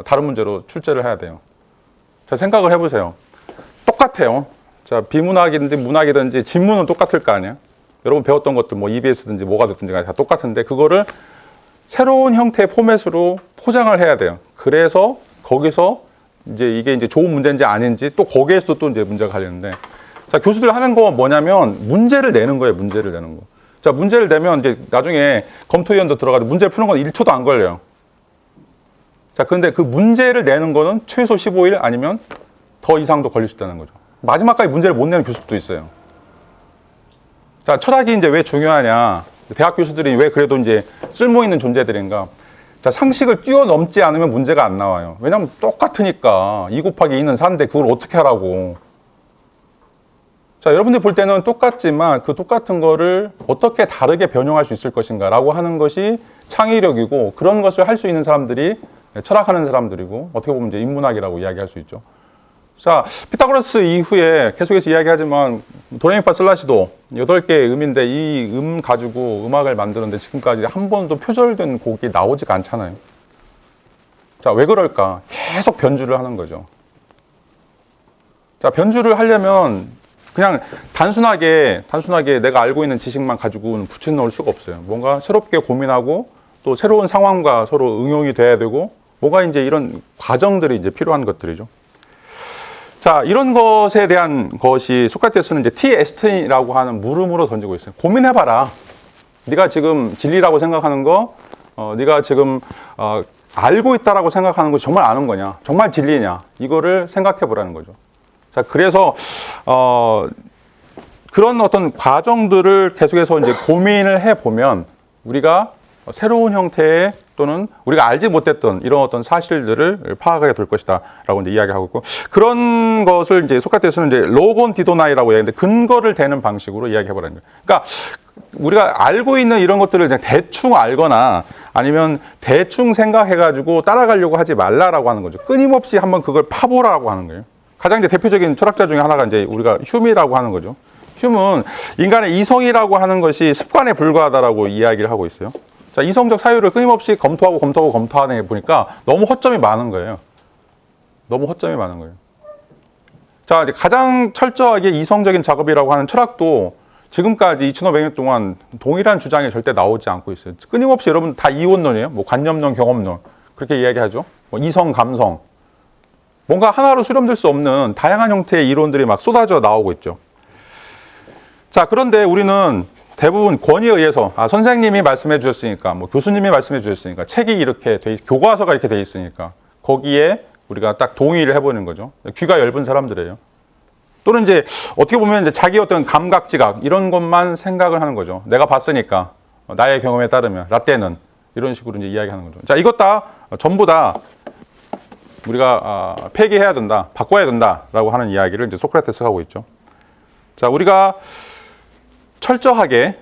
다른 문제로 출제를 해야 돼요. 자, 생각을 해보세요. 똑같아요. 자, 비문학이든지 문학이든지 진문은 똑같을 거 아니에요. 여러분 배웠던 것들 뭐 EBS든지 뭐가 됐든지 다 똑같은데 그거를 새로운 형태의 포맷으로 포장을 해야 돼요. 그래서 거기서 이게 이제 좋은 문제인지 아닌지 또 거기에서도 또 이제 문제가 갈리는데 자, 교수들 하는 거 뭐냐면 문제를 내는 거예요. 문제를 내는 거. 자, 문제를 내면 이제 나중에 검토위원도 들어가도 문제를 푸는 건 1초도 안 걸려요. 자, 그런데 그 문제를 내는 거는 최소 15일 아니면 더 이상도 걸릴 수 있다는 거죠. 마지막까지 문제를 못 내는 교수도 있어요. 자, 철학이 이제 왜 중요하냐. 대학 교수들이 왜 그래도 이제 쓸모 있는 존재들인가. 자, 상식을 뛰어넘지 않으면 문제가 안 나와요. 왜냐면 똑같으니까 2 곱하기 2는 4인데 그걸 어떻게 하라고. 자, 여러분들 볼 때는 똑같지만 그 똑같은 거를 어떻게 다르게 변형할 수 있을 것인가 라고 하는 것이 창의력이고 그런 것을 할 수 있는 사람들이 철학하는 사람들이고 어떻게 보면 이제 인문학이라고 이야기할 수 있죠. 자, 피타고라스 이후에 계속해서 이야기하지만 도레미파 슬라시도 8개의 음인데 이 음 가지고 음악을 만드는데 지금까지 한 번도 표절된 곡이 나오지가 않잖아요. 자, 왜 그럴까? 계속 변주를 하는 거죠. 자, 변주를 하려면 그냥 단순하게 내가 알고 있는 지식만 가지고는 붙여 넣을 수가 없어요. 뭔가 새롭게 고민하고 또 새로운 상황과 서로 응용이 돼야 되고 뭐가 이제 이런 과정들이 이제 필요한 것들이죠. 자, 이런 것에 대한 것이 소크라테스는 이제 TST라고 하는 물음으로 던지고 있어요. 고민해봐라. 네가 지금 진리라고 생각하는 거, 네가 지금 알고 있다라고 생각하는 거 정말 아는 거냐? 정말 진리냐? 이거를 생각해보라는 거죠. 자, 그래서 그런 어떤 과정들을 계속해서 이제 고민을 해보면 우리가 새로운 형태의 또는 우리가 알지 못했던 이런 어떤 사실들을 파악하게 될 것이다 라고 이제 이야기하고 있고 그런 것을 이제 소크라테스는 이제 로곤 디도나이라고 이야기하는데 근거를 대는 방식으로 이야기해보라는 거예요. 그러니까 우리가 알고 있는 이런 것들을 그냥 대충 알거나 아니면 대충 생각해가지고 따라가려고 하지 말라라고 하는 거죠. 끊임없이 한번 그걸 파보라고 하는 거예요. 가장 이제 대표적인 철학자 중에 하나가 이제 우리가 휴미라고 하는 거죠. 휴은 인간의 이성이라고 하는 것이 습관에 불과하다라고 이야기를 하고 있어요. 자, 이성적 사유를 끊임없이 검토하는 게 보니까 너무 허점이 많은 거예요. 너무 허점이 많은 거예요. 자, 이제 가장 철저하게 이성적인 작업이라고 하는 철학도 지금까지 2500년 동안 동일한 주장이 절대 나오지 않고 있어요. 끊임없이 여러분 다 이원론이에요. 뭐 관념론, 경험론. 그렇게 이야기하죠. 뭐 이성, 감성. 뭔가 하나로 수렴될 수 없는 다양한 형태의 이론들이 막 쏟아져 나오고 있죠. 자, 그런데 우리는 대부분 권위에 의해서 선생님이 말씀해 주셨으니까 뭐 교수님이 말씀해 주셨으니까 책이 이렇게 교과서가 이렇게 돼 있으니까 거기에 우리가 딱 동의를 해보는 거죠. 귀가 얇은 사람들이에요. 또는 이제 어떻게 보면 이제 자기 어떤 감각, 지각 이런 것만 생각을 하는 거죠. 내가 봤으니까 나의 경험에 따르면 라떼는 이런 식으로 이제 이야기하는 거죠. 자, 이것 다 전부 다 우리가 폐기해야 된다, 바꿔야 된다라고 하는 이야기를 이제 소크라테스가 하고 있죠. 자, 우리가 철저하게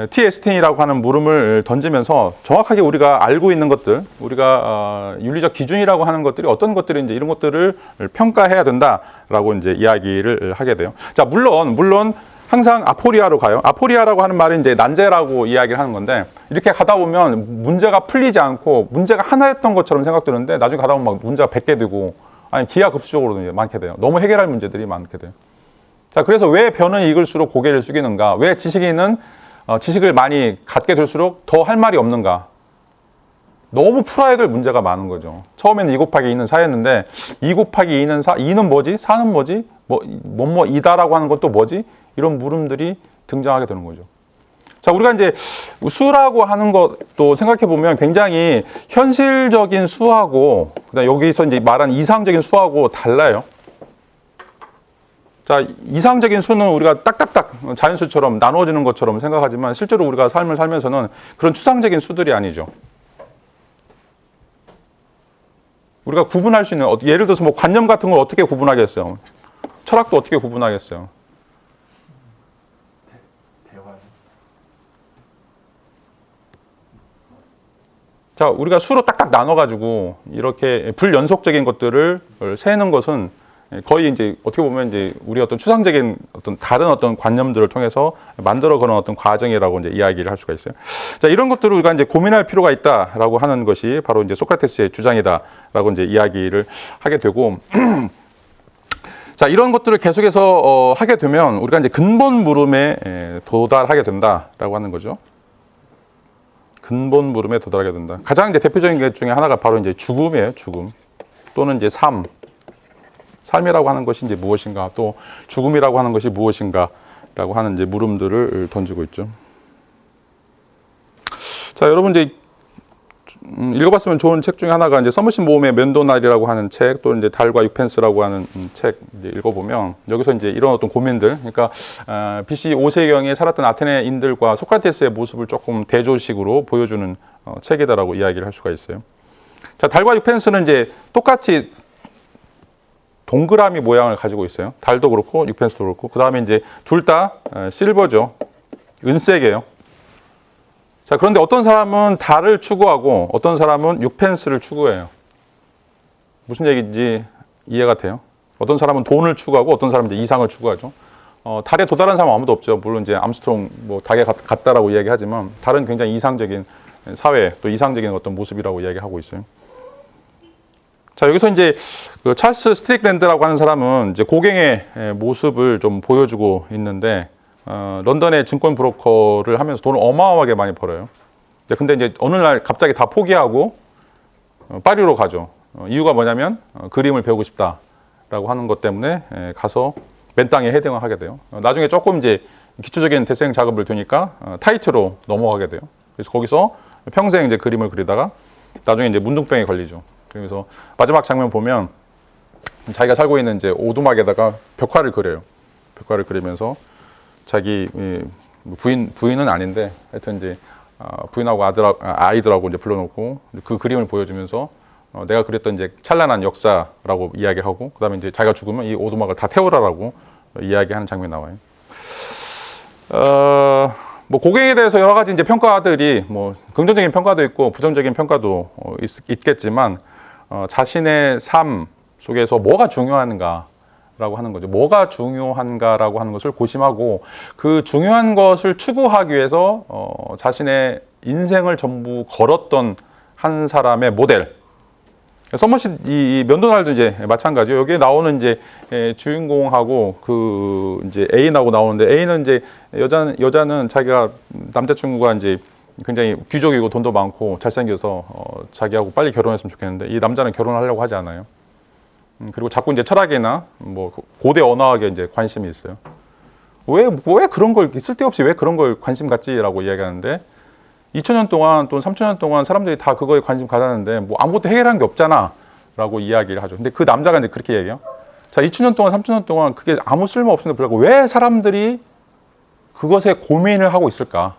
TST라고 하는 물음을 던지면서 정확하게 우리가 알고 있는 것들, 우리가 윤리적 기준이라고 하는 것들이 어떤 것들인지 이런 것들을 평가해야 된다라고 이제 이야기를 하게 돼요. 자, 물론 항상 아포리아로 가요. 아포리아라고 하는 말은 이제 난제라고 이야기를 하는 건데 이렇게 가다 보면 문제가 풀리지 않고 문제가 하나였던 것처럼 생각되는데 나중에 가다 보면 막 문제가 100개 되고 아니 기하급수적으로 많게 돼요. 너무 해결할 문제들이 많게 돼요. 자, 그래서 왜 변은 익을수록 고개를 숙이는가? 왜 지식인은 지식을 많이 갖게 될수록 더 할 말이 없는가? 너무 풀어야 될 문제가 많은 거죠. 처음에는 2 곱하기 2는 4였는데 2 곱하기 2는 4, 2는 뭐지? 4는 뭐지? 뭐이다라고 하는 것도 뭐지? 이런 물음들이 등장하게 되는 거죠. 자, 우리가 이제 수라고 하는 것도 생각해 보면 굉장히 현실적인 수하고 그다음 여기서 이제 말한 이상적인 수하고 달라요. 자, 이상적인 수는 우리가 딱딱딱 자연수처럼 나누어지는 것처럼 생각하지만 실제로 우리가 삶을 살면서는 그런 추상적인 수들이 아니죠. 우리가 구분할 수 있는, 예를 들어서 뭐 관념 같은 걸 어떻게 구분하겠어요? 철학도 어떻게 구분하겠어요? 자, 우리가 수로 딱딱 나눠가지고 이렇게 불연속적인 것들을 세는 것은 거의 이제 어떻게 보면 이제 우리 어떤 추상적인 어떤 다른 어떤 관념들을 통해서 만들어 그런 어떤 과정이라고 이제 이야기를 할 수가 있어요. 자, 이런 것들을 우리가 이제 고민할 필요가 있다라고 하는 것이 바로 이제 소크라테스의 주장이다라고 이제 이야기를 하게 되고, 자, 이런 것들을 계속해서 하게 되면 우리가 이제 근본 물음에 도달하게 된다라고 하는 거죠. 근본 물음에 도달하게 된다. 가장 이제 대표적인 것 중에 하나가 바로 이제 죽음이에요. 죽음 또는 이제 삶. 삶이라고 하는 것이 이제 무엇인가, 또 죽음이라고 하는 것이 무엇인가라고 하는 이제 물음들을 던지고 있죠. 자, 여러분 이제 읽어봤으면 좋은 책 중에 하나가 이제 서머신 모험의 면도날이라고 하는 책, 또 이제 달과 6펜스라고 하는 책 이제 읽어보면 여기서 이제 이런 어떤 고민들, 그러니까 BC 5세경에 살았던 아테네인들과 소크라테스의 모습을 조금 대조식으로 보여주는 책이다라고 이야기를 할 수가 있어요. 자, 달과 6펜스는 이제 똑같이 동그라미 모양을 가지고 있어요. 달도 그렇고 6펜스도 그렇고. 그 다음에 이제 둘 다 실버죠. 은색이에요. 자, 그런데 어떤 사람은 달을 추구하고 어떤 사람은 6펜스를 추구해요. 무슨 얘기인지 이해가 돼요? 어떤 사람은 돈을 추구하고 어떤 사람은 이제 이상을 추구하죠. 달에 도달한 사람 아무도 없죠. 물론 이제 암스트롱 뭐 닭에 갔다라고 이야기하지만 달은 굉장히 이상적인 사회, 또 이상적인 어떤 모습이라고 이야기하고 있어요. 자, 여기서 이제 그 찰스 스트릭랜드라고 하는 사람은 이제 고갱의 모습을 좀 보여주고 있는데, 런던의 증권 브로커를 하면서 돈을 어마어마하게 많이 벌어요. 근데 이제 어느 날 갑자기 다 포기하고 파리로 가죠. 이유가 뭐냐면 그림을 배우고 싶다라고 하는 것 때문에 가서 맨 땅에 헤딩을 하게 돼요. 나중에 조금 이제 기초적인 대생 작업을 되니까 타이트로 넘어가게 돼요. 그래서 거기서 평생 이제 그림을 그리다가 나중에 이제 문둥병에 걸리죠. 그래서 마지막 장면 보면 자기가 살고 있는 이제 오두막에다가 벽화를 그려요. 벽화를 그리면서 자기 부인은 아닌데 하여튼 이제 부인하고 아이들하고 이제 불러놓고 그 그림을 보여주면서 내가 그렸던 이제 찬란한 역사라고 이야기하고, 그다음에 이제 자기가 죽으면 이 오두막을 다 태우라라고 이야기하는 장면이 나와요. 뭐 고갱에 대해서 여러 가지 이제 평가들이 뭐 긍정적인 평가도 있고 부정적인 평가도 있겠지만 자신의 삶 속에서 뭐가 중요한가라고 하는 거죠. 뭐가 중요한가라고 하는 것을 고심하고 그 중요한 것을 추구하기 위해서 자신의 인생을 전부 걸었던 한 사람의 모델. 서머신 이 면도날도 이제 마찬가지예요. 여기에 나오는 이제 주인공하고 그 이제 애인하고 나오는데, 애인은 이제 여자는 자기가 남자친구가 이제 굉장히 귀족이고 돈도 많고 잘생겨서 자기하고 빨리 결혼했으면 좋겠는데, 이 남자는 결혼하려고 하지 않아요. 그리고 자꾸 이제 철학이나 뭐 고대 언어학에 이제 관심이 있어요. 왜 그런 걸 쓸데없이 왜 그런 걸 관심 갖지라고 이야기하는데, 2000년 동안 또는 3000년 동안 사람들이 다 그거에 관심 가졌는데 뭐 아무것도 해결한 게 없잖아 라고 이야기를 하죠. 근데 그 남자가 이제 그렇게 얘기해요. 자, 2000년 동안 3000년 동안 그게 아무 쓸모 없는데 불구하고 왜 사람들이 그것에 고민을 하고 있을까?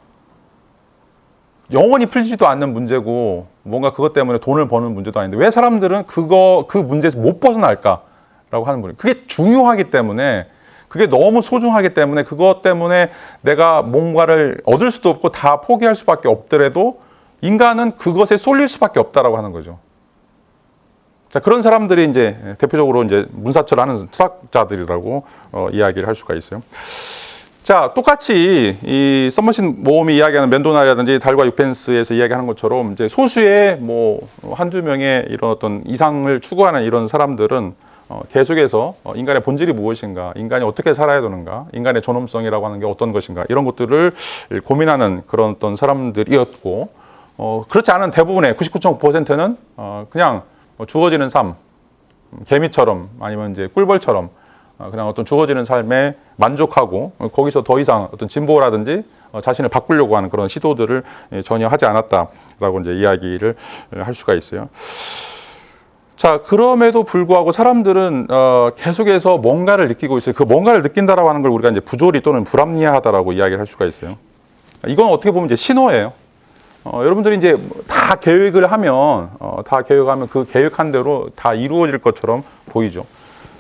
영원히 풀리지도 않는 문제고 뭔가 그것 때문에 돈을 버는 문제도 아닌데 왜 사람들은 그 문제에서 못 벗어날까라고 하는 분이, 그게 중요하기 때문에, 그게 너무 소중하기 때문에, 그것 때문에 내가 뭔가를 얻을 수도 없고 다 포기할 수밖에 없더라도 인간은 그것에 쏠릴 수밖에 없다라고 하는 거죠. 자, 그런 사람들이 이제 대표적으로 이제 문사철 하는 철학자들이라고 이야기를 할 수가 있어요. 자, 똑같이 이 서머신 모험이 이야기하는 면도날이라든지 달과 6펜스에서 이야기하는 것처럼 이제 소수의 뭐 한두 명의 이런 어떤 이상을 추구하는 이런 사람들은 계속해서 인간의 본질이 무엇인가, 인간이 어떻게 살아야 되는가, 인간의 존엄성이라고 하는 게 어떤 것인가, 이런 것들을 고민하는 그런 어떤 사람들이었고, 그렇지 않은 대부분의 99.9%는 그냥 주어지는 삶, 개미처럼 아니면 이제 꿀벌처럼 그냥 어떤 주어지는 삶에 만족하고 거기서 더 이상 어떤 진보라든지 자신을 바꾸려고 하는 그런 시도들을 전혀 하지 않았다라고 이제 이야기를 할 수가 있어요. 자, 그럼에도 불구하고 사람들은 계속해서 뭔가를 느끼고 있어요. 그 뭔가를 느낀다라고 하는 걸 우리가 이제 부조리 또는 불합리하다라고 이야기를 할 수가 있어요. 이건 어떻게 보면 이제 신호예요. 여러분들이 이제 다 계획을 하면 그 계획한 대로 다 이루어질 것처럼 보이죠.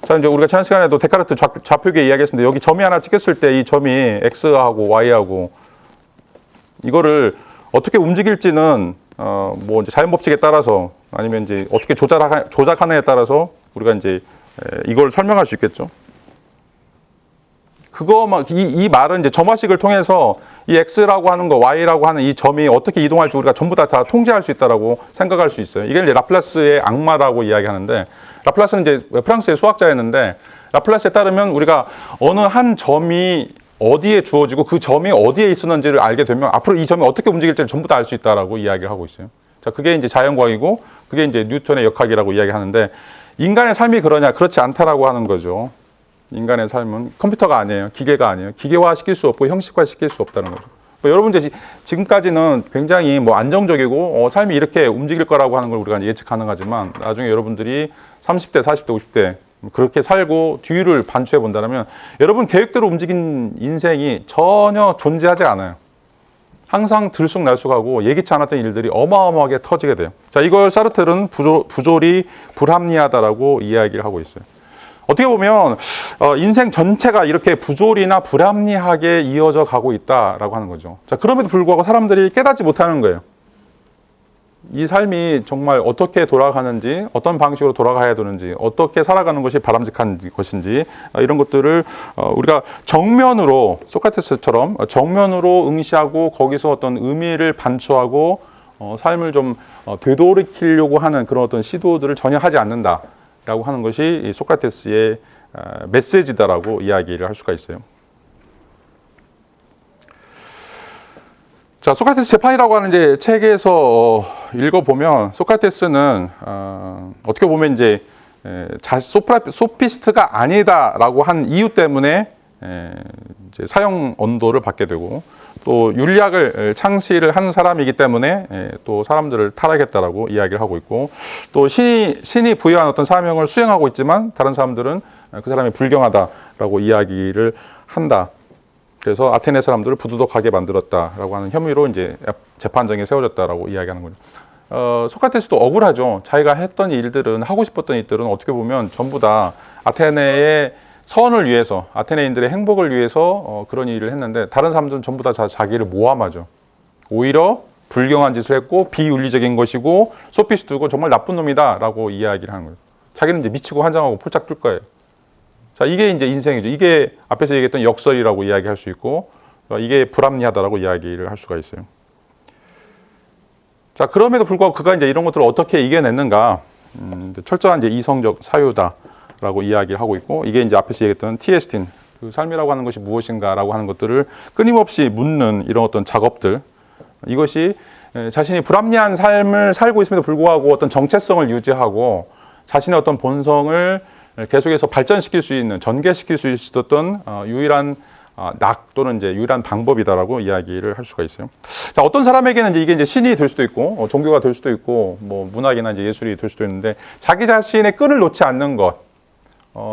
자, 이제 우리가 지난 시간에도 데카르트 좌표계 이야기했는데 여기 점이 하나 찍혔을 때 이 점이 X하고 Y하고 이거를 어떻게 움직일지는 뭐 이제 자연 법칙에 따라서 아니면 이제 어떻게 조작하느냐에 따라서 우리가 이제 이걸 설명할 수 있겠죠. 이 말은 이제 점화식을 통해서 이 X라고 하는 거, Y라고 하는 이 점이 어떻게 이동할지 우리가 전부 다 통제할 수 있다라고 생각할 수 있어요. 이게 이제 라플라스의 악마라고 이야기하는데, 라플라스는 이제 프랑스의 수학자였는데, 라플라스에 따르면 우리가 어느 한 점이 어디에 주어지고 그 점이 어디에 있었는지를 알게 되면 앞으로 이 점이 어떻게 움직일지를 전부 다 알 수 있다라고 이야기를 하고 있어요. 자, 그게 이제 자연과학이고, 그게 이제 뉴턴의 역학이라고 이야기하는데, 인간의 삶이 그러냐? 그렇지 않다라고 하는 거죠. 인간의 삶은 컴퓨터가 아니에요. 기계가 아니에요. 기계화 시킬 수 없고 형식화 시킬 수 없다는 거죠. 여러분 이제 지금까지는 굉장히 뭐 안정적이고 삶이 이렇게 움직일 거라고 하는 걸 우리가 예측 가능하지만 나중에 여러분들이 30대, 40대, 50대 그렇게 살고 뒤를 반추해 본다면 여러분 계획대로 움직인 인생이 전혀 존재하지 않아요. 항상 들쑥날쑥하고 예기치 않았던 일들이 어마어마하게 터지게 돼요. 자, 이걸 사르트르는 부조리 불합리하다라고 이야기를 하고 있어요. 어떻게 보면 인생 전체가 이렇게 부조리나 불합리하게 이어져 가고 있다라고 하는 거죠. 자, 그럼에도 불구하고 사람들이 깨닫지 못하는 거예요. 이 삶이 정말 어떻게 돌아가는지, 어떤 방식으로 돌아가야 되는지, 어떻게 살아가는 것이 바람직한 것인지 이런 것들을 우리가 정면으로 소크라테스처럼 정면으로 응시하고 거기서 어떤 의미를 반추하고 삶을 좀 되돌이키려고 하는 그런 어떤 시도들을 전혀 하지 않는다. 라고 하는 것이 이 소크라테스의 메시지다라고 이야기를 할 수가 있어요. 자, 소크라테스 재판이라고 하는 이제 책에서 읽어보면 소크라테스는 어떻게 보면 이제 소피스트가 아니다라고 한 이유 때문에 이제 사형 언도를 받게 되고 또 윤리학을 창시를 한 사람이기 때문에 또 사람들을 타락했다라고 이야기를 하고 있고 또 신이 부여한 어떤 사명을 수행하고 있지만 다른 사람들은 그 사람이 불경하다라고 이야기를 한다. 그래서 아테네 사람들을 부도덕하게 만들었다라고 하는 혐의로 이제 재판정에 세워졌다라고 이야기하는 거죠. 소크라테스도 억울하죠. 자기가 했던 일들은 하고 싶었던 일들은 어떻게 보면 전부 다 아테네의 선을 위해서 아테네인들의 행복을 위해서 그런 일을 했는데 다른 사람들은 전부 다 자기를 모함하죠. 오히려 불경한 짓을 했고 비윤리적인 것이고 소피스트고 정말 나쁜 놈이다라고 이야기를 하는 거예요. 자기는 이제 미치고 환장하고 폴짝 뜰 거예요. 자, 이게 이제 인생이죠. 이게 앞에서 얘기했던 역설이라고 이야기할 수 있고 이게 불합리하다라고 이야기를 할 수가 있어요. 자, 그럼에도 불구하고 그가 이제 이런 것들을 어떻게 이겨냈는가? 철저한 이제 이성적 사유다. 라고 이야기를 하고 있고 이게 이제 앞에서 얘기했던 티에스틴 그 삶이라고 하는 것이 무엇인가라고 하는 것들을 끊임없이 묻는 이런 어떤 작업들 이것이 자신이 불합리한 삶을 살고 있음에도 불구하고 어떤 정체성을 유지하고 자신의 어떤 본성을 계속해서 발전시킬 수 있는 전개시킬 수 있었던 유일한 낙 또는 이제 유일한 방법이다라고 이야기를 할 수가 있어요. 자, 어떤 사람에게는 이제 이게 이제 신이 될 수도 있고 종교가 될 수도 있고 뭐 문학이나 이제 예술이 될 수도 있는데 자기 자신의 끈을 놓지 않는 것.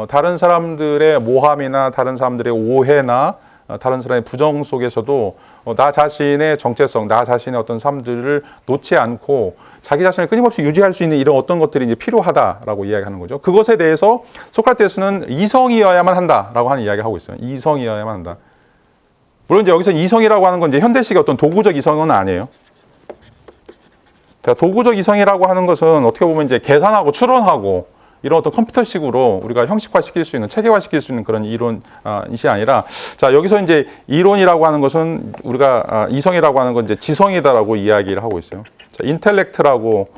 다른 사람들의 모함이나 다른 사람들의 오해나 다른 사람의 부정 속에서도 나 자신의 정체성, 나 자신의 어떤 삶들을 놓지 않고 자기 자신을 끊임없이 유지할 수 있는 이런 어떤 것들이 이제 필요하다라고 이야기하는 거죠. 그것에 대해서 소크라테스는 이성이어야만 한다라고 하는 이야기를 하고 있어요. 이성이어야만 한다. 물론 이제 여기서 이성이라고 하는 건 이제 현대식의 어떤 도구적 이성은 아니에요. 자, 도구적 이성이라고 하는 것은 어떻게 보면 이제 계산하고 추론하고 이런 어떤 컴퓨터식으로 우리가 형식화시킬 수 있는 체계화시킬 수 있는 그런 이론이 아니라 자, 여기서 이제 이론이라고 하는 것은 우리가 이성이라고 하는 건 이제 지성이다라고 이야기를 하고 있어요. 자, 인텔렉트라고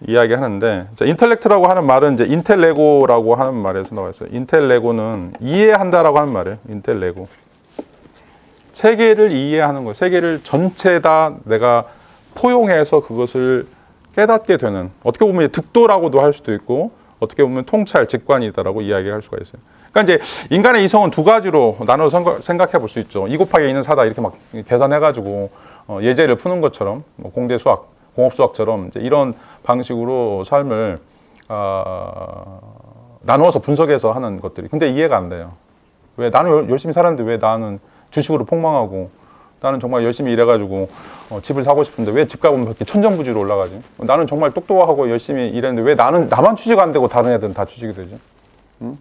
이야기하는데 자, 인텔렉트라고 하는 말은 이제 인텔레고라고 하는 말에서 나와 있어요. 인텔레고는 이해한다라고 하는 말이에요. 인텔레고. 세계를 이해하는 거예요. 세계를 전체 다 내가 포용해서 그것을 깨닫게 되는, 어떻게 보면 득도라고도 할 수도 있고 어떻게 보면 통찰, 직관이다라고 이야기할 수가 있어요. 그러니까 이제 인간의 이성은 두 가지로 나눠서 생각해 볼 수 있죠. 2 곱하기 2는 4다 이렇게 막 계산해가지고 예제를 푸는 것처럼, 공대 수학, 공업 수학처럼 이제 이런 방식으로 삶을 나누어서 분석해서 하는 것들이, 근데 이해가 안 돼요. 왜 나는 열심히 살았는데 왜 나는 주식으로 폭망하고, 나는 정말 열심히 일해가지고 집을 사고 싶은데 왜 집값은 그렇게 천정부지로 올라가지? 나는 정말 똑똑하고 열심히 일했는데 왜 나만 취직 안 되고 다른 애들은 다 취직이 되지? 응?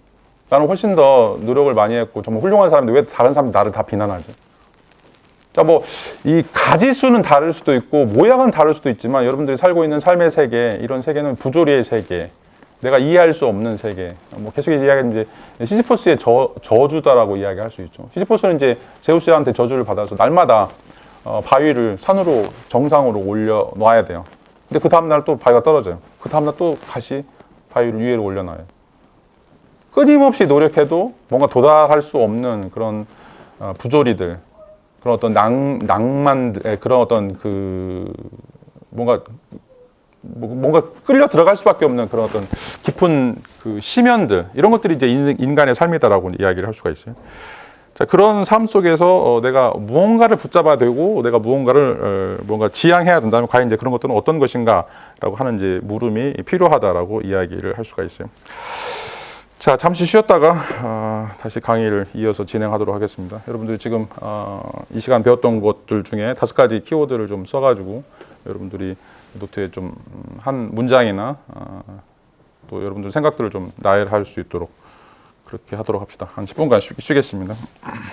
나는 훨씬 더 노력을 많이 했고 정말 훌륭한 사람인데 왜 다른 사람들이 나를 다 비난하지? 자, 뭐 이 가지수는 다를 수도 있고 모양은 다를 수도 있지만 여러분들이 살고 있는 삶의 세계, 이런 세계는 부조리의 세계, 내가 이해할 수 없는 세계. 뭐 계속 이야기하는 이제 시지포스의 저주다라고 이야기할 수 있죠. 시지포스는 이제 제우스한테 저주를 받아서 날마다 바위를 산으로 정상으로 올려 놔야 돼요. 근데 그 다음날 또 바위가 떨어져요. 그 다음날 또 다시 바위를 위로 올려놔요. 끊임없이 노력해도 뭔가 도달할 수 없는 그런 부조리들, 그런 어떤 낭만들, 그런 어떤 그 뭔가 끌려 들어갈 수밖에 없는 그런 어떤 깊은 그 심연들, 이런 것들이 이제 인간의 삶이다라고 이야기를 할 수가 있어요. 자, 그런 삶 속에서 내가 무언가를 붙잡아야 되고 내가 무언가를 뭔가 지향해야 된다면 과연 이제 그런 것들은 어떤 것인가라고 하는 이제 물음이 필요하다라고 이야기를 할 수가 있어요. 자, 잠시 쉬었다가 다시 강의를 이어서 진행하도록 하겠습니다. 여러분들이 지금 이 시간 배웠던 것들 중에 5가지 키워드를 좀 써가지고 여러분들이 노트에 좀 한 문장이나 또 여러분들 생각들을 좀 나열할 수 있도록 그렇게 하도록 합시다. 한 10분간 쉬겠습니다.